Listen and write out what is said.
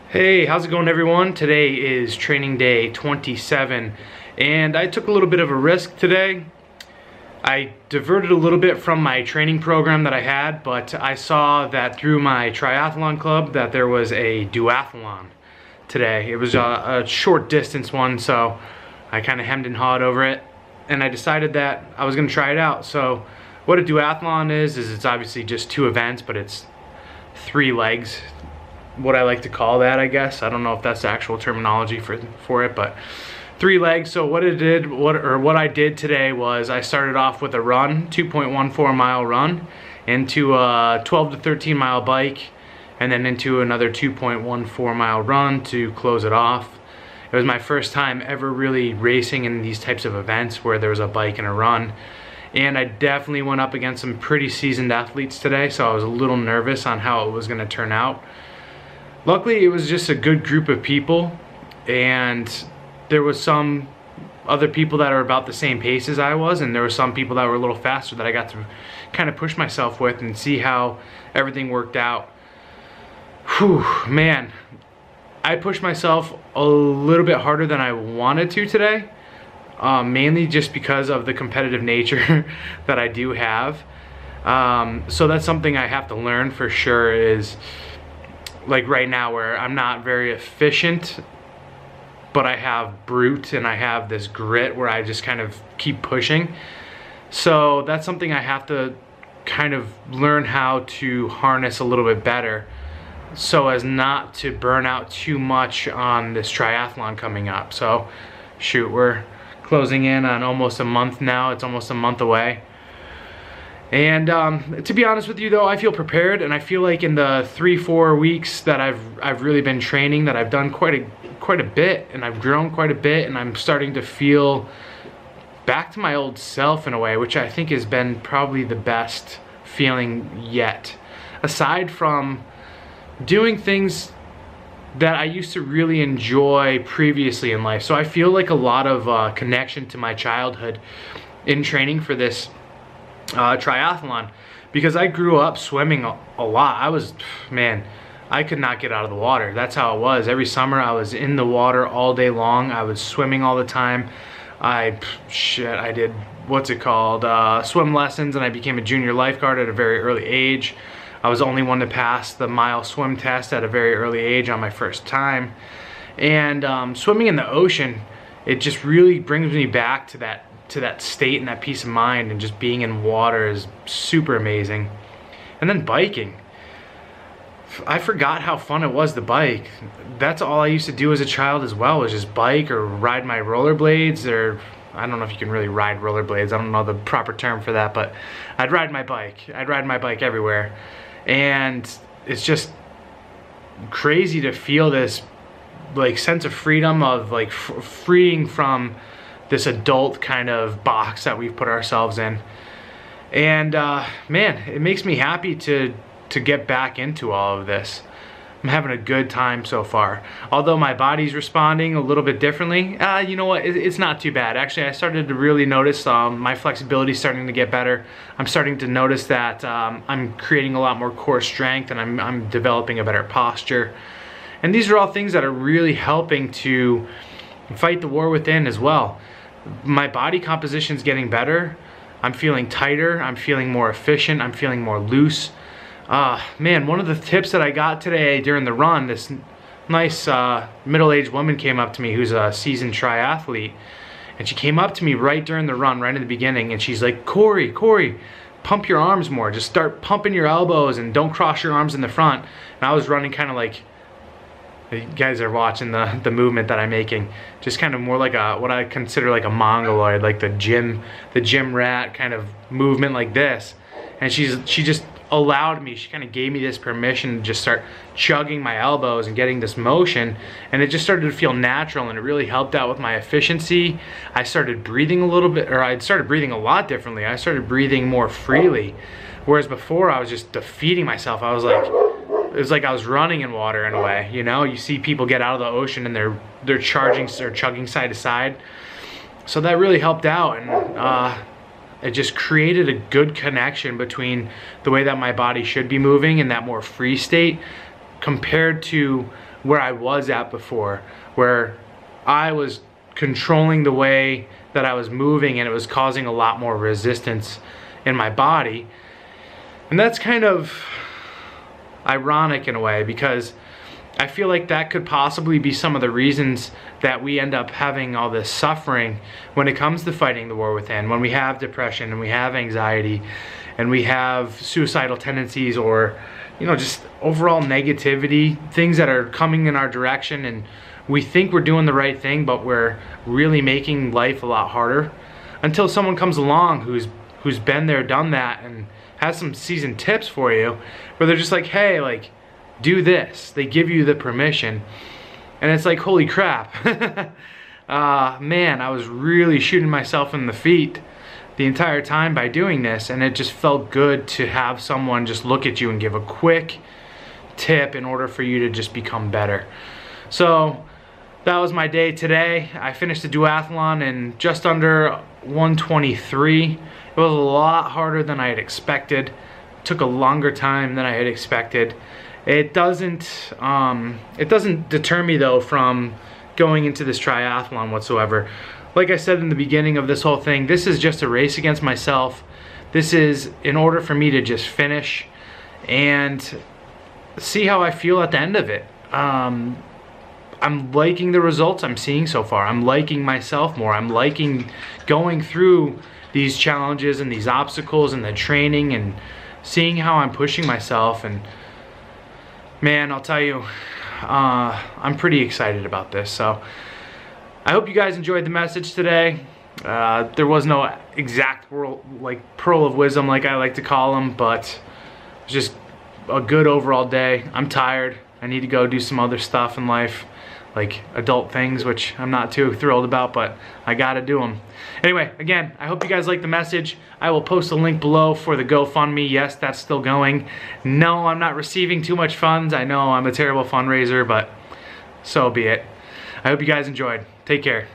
Hey, how's it going everyone? Today is training day 27 and I took a little bit of a risk today. I diverted a little bit from my training program that I had, but I saw that through my triathlon club that there was a duathlon today. It was a short distance one, so I kind of hemmed and hawed over it and I decided that I was going to try it out. So what a duathlon is it's obviously just two events, but it's 3 legs. What I like to call that, I guess. I don't know if that's the actual terminology for it, but 3 legs. So what I did today was I started off with a run, 2.14 mile run, into a 12 to 13 mile bike, and then into another 2.14 mile run to close it off. It was my first time ever really racing in these types of events where there was a bike and a run. And I definitely went up against some pretty seasoned athletes today, so I was a little nervous on how it was going to turn out. Luckily, it was just a good group of people, and there was some other people that are about the same pace as I was, and there were some people that were a little faster that I got to kind of push myself with and see how everything worked out. Whew, man, I pushed myself a little bit harder than I wanted to today, mainly just because of the competitive nature that I do have. So that's something I have to learn for sure, is like right now where I'm not very efficient, but I have brute and I have this grit where I just kind of keep pushing. So that's something I have to kind of learn how to harness a little bit better so as not to burn out too much on this triathlon coming up. So shoot, we're closing in on almost a month now. It's almost a month away. And to be honest with you though, I feel prepared, and I feel like in the 3-4 weeks that I've really been training, that I've done quite a bit, and I've grown quite a bit, and I'm starting to feel back to my old self in a way, which I think has been probably the best feeling yet. Aside from doing things that I used to really enjoy previously in life. So I feel like a lot of connection to my childhood in training for this triathlon, because I grew up swimming a lot. I could not get out of the water. That's how it was. Every summer I was in the water all day long. I was swimming all the time. I did swim lessons, and I became a junior lifeguard at a very early age. I was the only one to pass the mile swim test at a very early age on my first time. And swimming in the ocean, it just really brings me back to that state and that peace of mind, and just being in water is super amazing. And then biking, I forgot how fun it was to bike. That's all I used to do as a child as well, was just bike or ride my rollerblades, or I don't know if you can really ride rollerblades, I don't know the proper term for that, but I'd ride my bike everywhere. And it's just crazy to feel this like sense of freedom, of like freeing from this adult kind of box that we've put ourselves in. And man, it makes me happy to get back into all of this. I'm having a good time so far. Although my body's responding a little bit differently, you know what, it's not too bad. Actually, I started to really notice my flexibility starting to get better. I'm starting to notice that I'm creating a lot more core strength, and I'm developing a better posture. And these are all things that are really helping to fight the war within as well. My body composition's getting better. I'm feeling tighter. I'm feeling more efficient. I'm feeling more loose. Man, one of the tips that I got today during the run, this nice middle-aged woman came up to me who's a seasoned triathlete, and she came up to me right during the run, right in the beginning, and she's like, Corey, pump your arms more. Just start pumping your elbows and don't cross your arms in the front. And I was running kind of like, you guys are watching the movement that I'm making, just kind of more like what I consider like a mongoloid, like the gym rat kind of movement like this. And she just allowed me, she kind of gave me this permission to just start chugging my elbows and getting this motion, and it just started to feel natural, and it really helped out with my efficiency. I started breathing a little bit, or I started breathing a lot differently. I started breathing more freely, whereas before I was just defeating myself. I was like, it was like I was running in water in a way, you know? You see people get out of the ocean and they're charging or chugging side to side. So that really helped out, and it just created a good connection between the way that my body should be moving in that more free state compared to where I was at before, where I was controlling the way that I was moving and it was causing a lot more resistance in my body. And that's kind of ironic in a way, because I feel like that could possibly be some of the reasons that we end up having all this suffering when it comes to fighting the war within, when we have depression and we have anxiety and we have suicidal tendencies, or just overall negativity, things that are coming in our direction, and we think we're doing the right thing, but we're really making life a lot harder, until someone comes along who's been there, done that, and has some seasoned tips for you, where they're just like, hey, like, do this. They give you the permission, and it's like, holy crap. Man, I was really shooting myself in the feet the entire time by doing this, and it just felt good to have someone just look at you and give a quick tip in order for you to just become better. So that was my day today. I finished the duathlon in just under 123. It was a lot harder than I had expected. It took a longer time than I had expected. It doesn't deter me though from going into this triathlon whatsoever. Like I said in the beginning of this whole thing, this is just a race against myself. This is in order for me to just finish and see how I feel at the end of it. I'm liking the results I'm seeing so far. I'm liking myself more. I'm liking going through these challenges and these obstacles and the training and seeing how I'm pushing myself. And man, I'll tell you, I'm pretty excited about this. So I hope you guys enjoyed the message today. There was no exact pearl of wisdom, like I like to call them, but it's just a good overall day. I'm tired. I need to go do some other stuff in life, like adult things, which I'm not too thrilled about, but I gotta do them. Anyway, again, I hope you guys like the message. I will post a link below for the GoFundMe. Yes, that's still going. No, I'm not receiving too much funds. I know I'm a terrible fundraiser, but so be it. I hope you guys enjoyed. Take care.